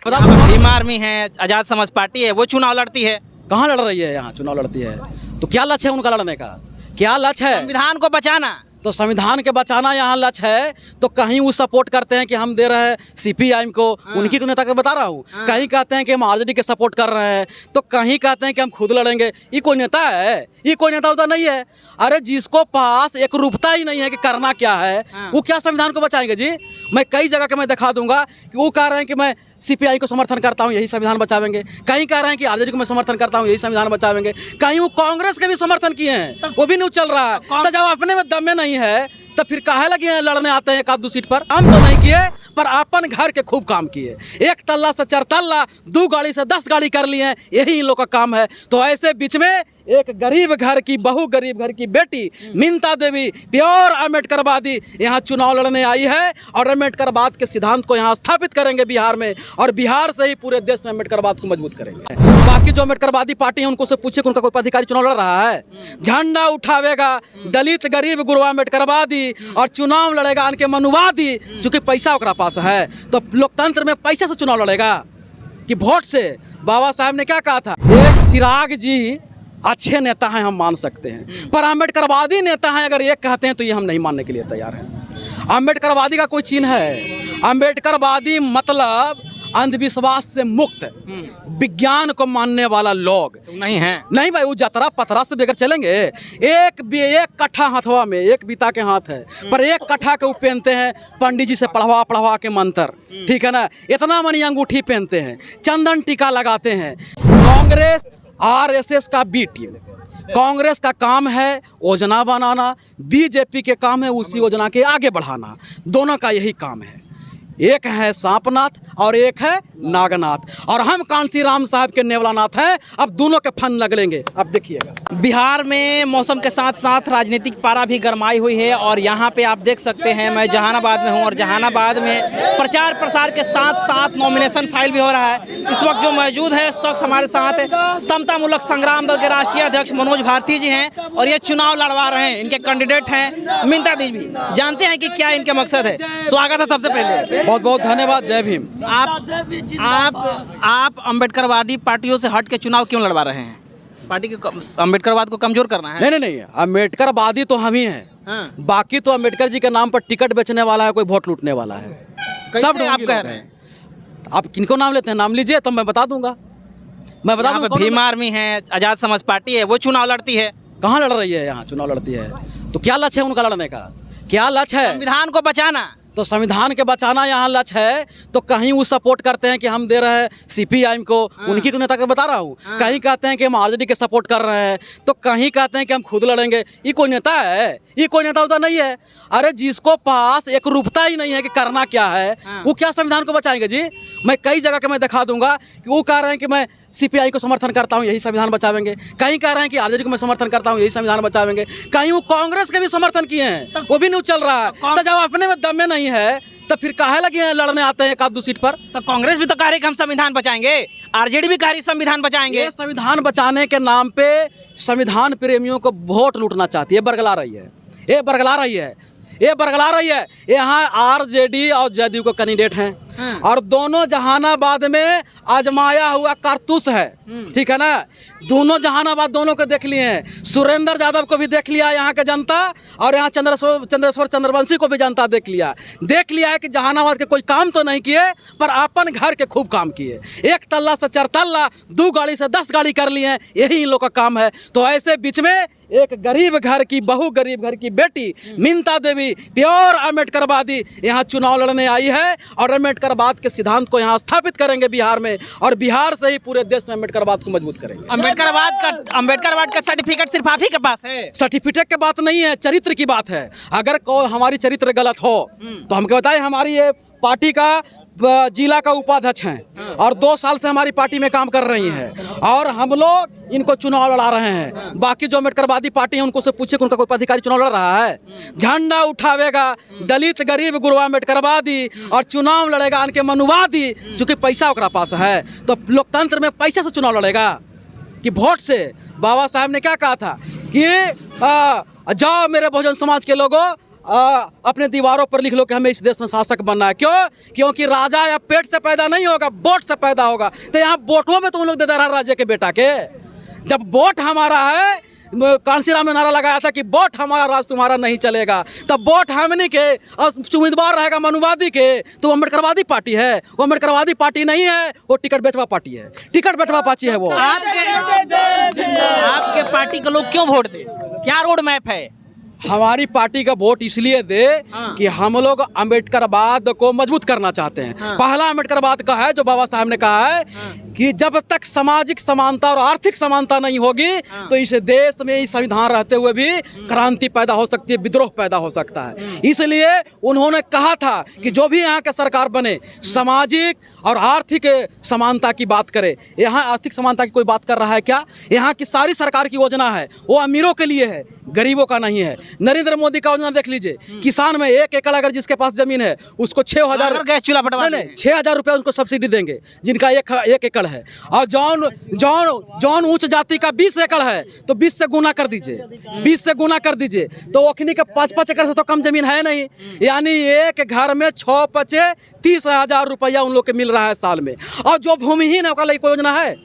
बता दो। भीम आर्मी है, आजाद समाज पार्टी है, वो चुनाव लड़ती है। कहाँ लड़ रही है? यहाँ चुनाव लड़ती है तो क्या लक्ष्य है उनका लड़ने का? क्या लक्ष्य है? संविधान को बचाना। तो संविधान के बचाना यहाँ लक्ष्य है। तो कहीं वो सपोर्ट करते हैं कि हम दे रहे हैं सीपीआईएम को, उनकी तो नेता को बता रहा हूँ। कहीं कहते हैं कि हम आरजेडी के सपोर्ट कर रहे हैं, तो कहीं कहते हैं कि हम खुद लड़ेंगे। ये कोई नेता है? ये कोई नेता उतना नहीं है। अरे जिसको पास एक रूपता ही नहीं है कि करना क्या है, वो क्या संविधान को बचाएंगे जी? मैं कई जगह के मैं दिखा दूंगा कि वो कह रहे हैं कि मैं सीपीआई को समर्थन करता हूं, यही संविधान बचावेंगे। कहीं कह रहे हैं कि आरजेडी को मैं समर्थन करता हूं, यही संविधान बचावेंगे। कहीं वो कांग्रेस के भी समर्थन किए हैं, वो भी नहीं चल रहा है। तो जब अपने में दम में नहीं है तो फिर काहे लगे हैं लड़ने आते हैं एक आध दो सीट पर? काम तो नहीं किए पर अपन घर के खूब काम किए। 1 तल्ला से 4 तल्ला, 2 गाड़ी से 10 गाड़ी कर लिए हैं, यही इन लोग का काम है। तो ऐसे बीच में एक गरीब घर की बहू, गरीब घर की बेटी मिंता देवी प्योर अम्बेडकरवादी यहाँ चुनाव लड़ने आई है और अम्बेडकरवाद के सिद्धांत को यहाँ स्थापित करेंगे बिहार में, और बिहार से ही पूरे देश में अम्बेडकरवाद को मजबूत करेंगे। बाकी जो अम्बेडकरवादी पार्टी है उनको से पूछिए कि उनका कोई पदाधिकारी चुनाव लड़ रहा है? झंडा उठावेगा दलित गरीब गुरुआ अम्बेडकरवादी और चुनाव लड़ेगा उनके मनुवादी, चूंकि पैसा ओकरा पास है। तो लोकतंत्र में पैसे से चुनाव लड़ेगा कि वोट से? बाबा साहब ने क्या कहा था? एक चिराग जी अच्छे नेता हैं, हम मान सकते हैं, पर अम्बेडकरवादी नेता हैं अगर एक कहते हैं तो ये हम नहीं मानने के लिए तैयार हैं। अम्बेडकरवादी का कोई चिन्ह है? अम्बेडकरवादी मतलब अंधविश्वास से मुक्त, विज्ञान को मानने वाला लोग नहीं है। नहीं भाई, वो जतरा पथरा से बगैर चलेंगे। एक कट्ठा हाथवा में, एक बीता के हाथ है, पर एक कट्ठा के वो पहनते हैं पंडित जी से पढ़वा के मंत्र, ठीक है ना। इतना मनी अंगूठी पहनते हैं, चंदन टीका लगाते हैं। कांग्रेस आरएसएस का बी टीम। कांग्रेस का काम है योजना बनाना, बीजेपी के काम है उसी योजना के आगे बढ़ाना। दोनों का यही काम है। एक है सांपनाथ और एक है नागनाथ, और हम कांसी राम साहब के नेवलानाथ हैं। अब दोनों के फन लगेंगे, अब देखिएगा। बिहार में मौसम के साथ साथ राजनीतिक पारा भी गरमाई हुई है, और यहाँ पे आप देख सकते हैं मैं जहानाबाद में हूँ, और जहानाबाद में प्रचार प्रसार के साथ साथ नॉमिनेशन फाइल भी हो रहा है। इस वक्त जो मौजूद है शख्स हमारे साथ समतामूलक संग्राम दल के राष्ट्रीय अध्यक्ष मनोज भारती जी हैं, और ये चुनाव लड़वा रहे हैं। इनके कैंडिडेट हैं मिंता देवी। जानते हैं कि क्या इनके मकसद है। स्वागत है सबसे पहले। बहुत बहुत धन्यवाद। जय भीम। आप अम्बेडकरवादी पार्टियों से हट के चुनाव क्यों लड़वा रहे हैं? पार्टी के अम्बेडकरवाद को कमजोर करना है? नहीं, अम्बेडकरवादी तो हम ही हैं। बाकी तो अम्बेडकर जी के नाम पर टिकट बेचने वाला है, कोई वोट लूटने वाला है। सब आप कह रहे हैं। आप किनको नाम लेते हैं? नाम लीजिए तो मैं बता दूंगा। मैं बता दूंगा। भीम आर्मी है, आजाद समाज पार्टी है, वो चुनाव लड़ती है। कहाँ लड़ रही है? यहाँ चुनाव लड़ती है तो क्या लक्ष्य है उनका लड़ने का? क्या लक्ष्य है? संविधान को बचाना। तो संविधान के बचाना यहाँ लक्ष्य है। तो कहीं वो सपोर्ट करते हैं कि हम दे रहे हैं सीपीआईएम को, उनकी तो नेता को बता रहा हूँ। कहीं कहते हैं कि हम आरजेडी के सपोर्ट कर रहे हैं, तो कहीं कहते हैं कि हम खुद लड़ेंगे। ये कोई नेता है? ये कोई नेता उतना नहीं है। अरे जिसको पास एक रूपता ही नहीं है कि करना क्या है, वो क्या संविधान को बचाएंगे जी? मैं कई जगह के मैं दिखा दूंगा कि वो कह रहे हैं कि मैं सीपीआई को समर्थन करता हूं, यही संविधान बचावेंगे। कहीं कह रहे हैं कि आरजेडी को मैं समर्थन करता हूं, यही संविधान बचावेंगे। कहीं वो कांग्रेस के भी समर्थन किए हैं, वो भी नहीं चल रहा है। तो जब अपने में दम में नहीं है तो फिर काहे लगे हैं लड़ने आते हैं एक आध दो सीट पर? तो कांग्रेस भी तो कह रही है कि हम संविधान बचाएंगे, आरजेडी भी कह रही संविधान बचाएंगे। संविधान बचाने के नाम पे संविधान प्रेमियों को वोट लूटना चाहती है, बरगला रही है। ये बरगला रही है। यहाँ आरजेडी और जदयू को कैंडिडेट हैं, और दोनों जहानाबाद में आजमाया हुआ कारतूस है, ठीक है ना। दोनों जहानाबाद दोनों को देख लिए हैं। सुरेंद्र यादव को भी देख लिया यहाँ के जनता, और यहाँ चंद्रेश्वर चंद्रवंशी को भी जनता देख लिया है कि जहानाबाद के कोई काम तो नहीं किए, पर अपन घर के खूब काम किए। 1 तल्ला से 4 तल्ला, 2 गाड़ी से 10 गाड़ी कर लिए हैं, यही इन लोग का काम है। तो ऐसे बीच में एक गरीब घर की बहू, गरीब घर की बेटी मिंता देवी प्योर अम्बेडकरवादी यहाँ चुनाव लड़ने आई है, और अम्बेडकरवाद के सिद्धांत को यहाँ स्थापित करेंगे बिहार में, और बिहार से ही पूरे देश में अम्बेडकरवाद को मजबूत करेंगे। अम्बेडकरवाद का सर्टिफिकेट सिर्फ आप ही के पास है? सर्टिफिकेट की बात नहीं है, चरित्र की बात है। अगर कोई हमारी चरित्र गलत हो तो हमको बताएं। हमारी ये पार्टी का जिला का उपाध्यक्ष हैं, और 2 साल से हमारी पार्टी में काम कर रही हैं, और हम लोग इनको चुनाव लड़ा रहे हैं। बाकी जो अम्बेडकरवादी पार्टी है उनको से पूछिए कि उनका कोई पदाधिकारी चुनाव लड़ रहा है? झंडा उठावेगा दलित गरीब गुरुआ अम्बेडकरवादी और चुनाव लड़ेगा उनके मनुवादी, चूंकि पैसा ओकरा पास है। तो लोकतंत्र में पैसे से चुनाव लड़ेगा कि वोट से? बाबा साहब ने क्या कहा था कि जाओ मेरे बहुजन समाज के लोगों, अपने दीवारों पर लिख लो कि हमें इस देश में शासक बनना है। क्यों? क्योंकि राजा या पेट से पैदा नहीं होगा, वोट से पैदा होगा। तो यहाँ वोटों में तो उन लोग दे दे रहा राज्य के बेटा के। जब वोट हमारा है, कांसीराम ने नारा लगाया था कि वोट हमारा, राज तुम्हारा नहीं चलेगा। तब वोट हमने के और उम्मीदवार रहेगा मनुवादी के, तो वो अम्बेडकरवादी पार्टी है? वो अम्बेडकरवादी पार्टी नहीं है, वो टिकट बेचवा पार्टी है। टिकट बेचवा पार्टी है वो। आपके पार्टी के लोग क्यों वोट दे? क्या रोड मैप है? हमारी पार्टी का वोट इसलिए दे कि हम लोग अम्बेडकरवाद को मजबूत करना चाहते हैं। पहला अम्बेडकरवाद का है जो बाबा साहब ने कहा है कि जब तक सामाजिक समानता और आर्थिक समानता नहीं होगी तो इस देश में इस संविधान रहते हुए भी क्रांति पैदा हो सकती है, विद्रोह पैदा हो सकता है। इसलिए उन्होंने कहा था कि जो भी यहाँ के सरकार बने सामाजिक और आर्थिक समानता की बात करे। यहाँ आर्थिक समानता की कोई बात कर रहा है क्या? यहाँ की सारी सरकार की योजना है वो अमीरों के लिए है, गरीबों का नहीं है। नरेंद्र मोदी का योजना देख लीजिए, किसान में 1 एकड़ अगर जिसके पास जमीन है उसको 6,000 गैस चूल्हा बंटवा नहीं 6,000 रुपये उनको सब्सिडी देंगे जिनका 1 एकड़ है। और जौन उच्च जाति का 20 एकड़ है तो 20 से गुना कर दीजिए, 20 से गुना कर दीजिए तो ओखनी का 5-5 एकड़ से तो कम जमीन है नहीं। यानी एक घर में 6-5 30,000 रुपया उन लोग के मिल रहा है साल में। और जो भूमिहीन है उसका लिए कोई योजना है?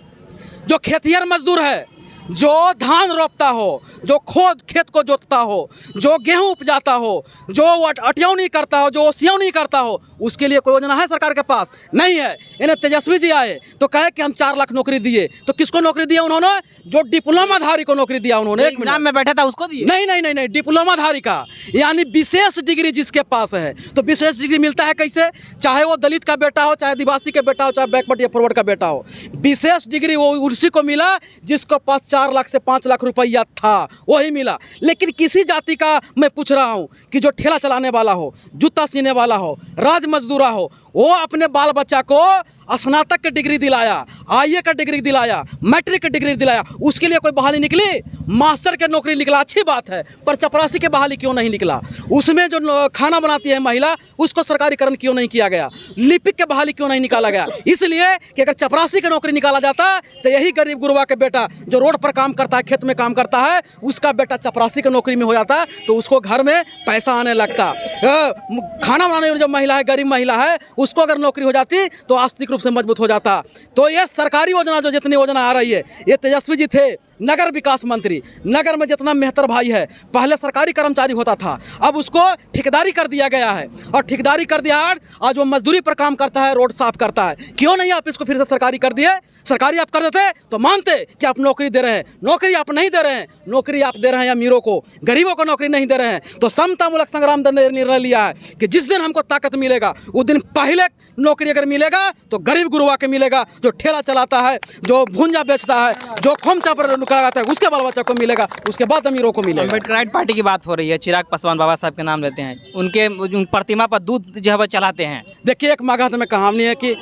जो खेतिहर मजदूर है, जो धान रोपता हो, जो खेत को जोतता हो, जो गेहूं उपजाता हो, जो अटियौनी करता हो, जो ओसियौनी करता हो, उसके लिए कोई योजना है सरकार के पास? नहीं है। इन्हें तेजस्वी जी आए तो कहे कि हम 4 लाख नौकरी दिए, तो किसको नौकरी दिया उन्होंने? जो डिप्लोमाधारी को नौकरी दिया उन्होंने। एग्जाम में बैठा था उसको दिए? नहीं, डिप्लोमाधारी का, यानी विशेष डिग्री जिसके पास है। तो विशेष डिग्री मिलता है कैसे? चाहे वो दलित का बेटा हो, चाहे आदिवासी के बेटा हो, चाहे बैकवर्ड या फॉरवर्ड का बेटा हो, विशेष डिग्री वो उसी को मिला जिसको पास 4 लाख से 5 लाख रुपया था, वही मिला। लेकिन किसी जाति का मैं पूछ रहा हूं कि जो ठेला चलाने वाला हो, जूता सीने वाला हो, राज मजदूरा हो, वो अपने बाल बच्चा को स्नातक की डिग्री दिलाया, आईए का डिग्री दिलाया, मैट्रिक की डिग्री दिलाया, उसके लिए कोई बहाली निकली? मास्टर के नौकरी निकला, अच्छी बात है, पर चपरासी के बहाली क्यों नहीं निकला? उसमें जो खाना बनाती है महिला उसको सरकारीकरण क्यों नहीं किया गया? लिपिक के बहाली क्यों नहीं निकाला गया? इसलिए कि अगर चपरासी की नौकरी निकाला जाता तो यही गरीब गुरबा के बेटा जो रोड पर काम करता है, खेत में काम करता है, उसका बेटा चपरासी की नौकरी में हो जाता तो उसको घर में पैसा आने लगता। खाना बनाने वाली जो महिला है, गरीब महिला है, उसको अगर नौकरी हो जाती तो आर्थिक से मजबूत हो जाता। तो ये सरकारी योजना जो जितनी योजना आ रही है, ये तेजस्वी जी थे नगर विकास मंत्री। नगर में जितना मेहतर भाई है, पहले सरकारी कर्मचारी होता था, अब उसको ठेकेदारी कर दिया गया है। और ठेकेदारी कर दिया है, आज वो मजदूरी पर काम करता है, रोड साफ करता है। क्यों नहीं आप इसको फिर से सरकारी कर दिए? सरकारी आप कर देते तो मानते कि आप नौकरी दे रहे हैं। नौकरी आप नहीं दे रहे हैं, नौकरी आप दे रहे हैं अमीरों को, गरीबों को नौकरी नहीं दे रहे हैं। तो समतामूलक संग्राम दल ने निर्णय लिया है कि जिस दिन हमको ताकत मिलेगा उस दिन पहले नौकरी अगर मिलेगा तो गरीब गुरुआ के मिलेगा, जो ठेला चलाता है, जो भुंजा बेचता है, जो खोमचा पर लगाता है, उसके बाल बच्चा को मिलेगा, उसके बाद अमीरों को मिलेगा। अम्बेडकराइट पार्टी की बात हो रही है, चिराग पासवान बाबा साहब के नाम लेते हैं, उनके प्रतिमा पर दूध जो है वो चलाते हैं। देखिए, एक मगध में कहानी है कि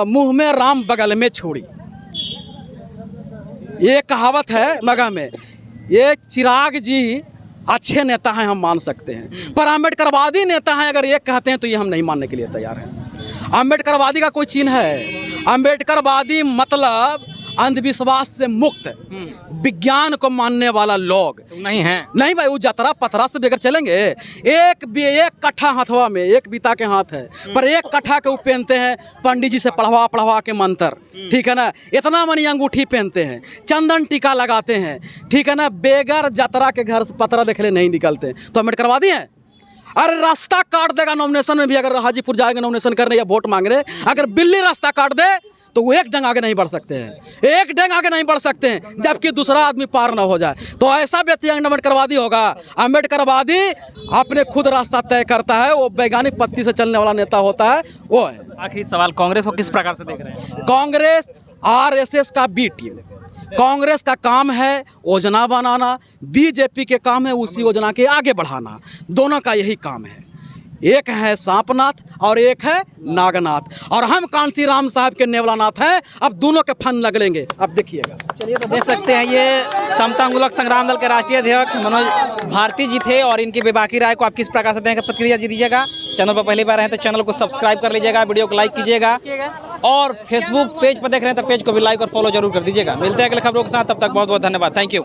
मुंह में राम बगल में छोड़ी, ये कहावत है मगध में। ये चिराग जी अच्छे नेता हैं, हम मान सकते हैं, पर अम्बेडकरवादी नेता हैं अगर ये कहते हैं तो ये हम नहीं मानने के लिए तैयार हैं। अम्बेडकरवादी का कोई चिन्ह है? अम्बेडकरवादी मतलब अंधविश्वास से मुक्त, विज्ञान को मानने वाला लोग नहीं है। नहीं भाई, वो जतरा पथरा से बगैर चलेंगे। एक कट्ठा हाथवा में, एक बीता के हाथ है, पर एक कट्ठा के वो पहनते हैं पंडित जी से पढ़वा के मंत्र, ठीक है ना। इतना मनी अंगूठी पहनते हैं, चंदन टीका लगाते हैं, ठीक है ना। बेगर जतरा के घर से पतरा देखले नहीं निकलते, तो अम्बेडकरवादी हैं। अरे रास्ता काट देगा नॉमिनेशन में भी, अगर हाजीपुर जाएंगे नॉमिनेशन करने या वोट मांगने, अगर बिल्ली रास्ता काट दे तो वो एक डंग आगे नहीं बढ़ सकते हैं, एक डंग आगे नहीं बढ़ सकते हैं जबकि दूसरा आदमी पार ना हो जाए। तो ऐसा व्यक्ति अम्बेडकरवादी होगा। अम्बेडकरवादी अपने खुद रास्ता तय करता है, वो वैज्ञानिक पद्धति से चलने वाला नेता होता है, वो है। आखिरी सवाल, कांग्रेस को किस प्रकार से देख रहे हैं? कांग्रेस RSS का बी टीम। कांग्रेस का काम है योजना बनाना, बीजेपी के काम है उसी योजना के आगे बढ़ाना। दोनों का यही काम है, एक है सांपनाथ और एक है नागनाथ, और हम कांसीराम साहब के नेवलानाथ हैं। अब दोनों के फन लगेंगे, अब देखिएगा। चलिए, तो देख सकते हैं ये समतामूलक संग्राम दल के राष्ट्रीय अध्यक्ष मनोज भारती जी थे, और इनकी बेबाकी राय को आप किस प्रकार से देंगे, प्रतिक्रिया जी दीजिएगा। चैनल पर पहली बार हैं तो चैनल को सब्सक्राइब कर लीजिएगा, वीडियो को लाइक कीजिएगा, और फेसबुक पेज पर देख रहे हैं तो पेज को भी लाइक और फॉलो जरूर कर दीजिएगा। मिलते हैं अगले खबरों के साथ, तब तक बहुत बहुत धन्यवाद, थैंक यू।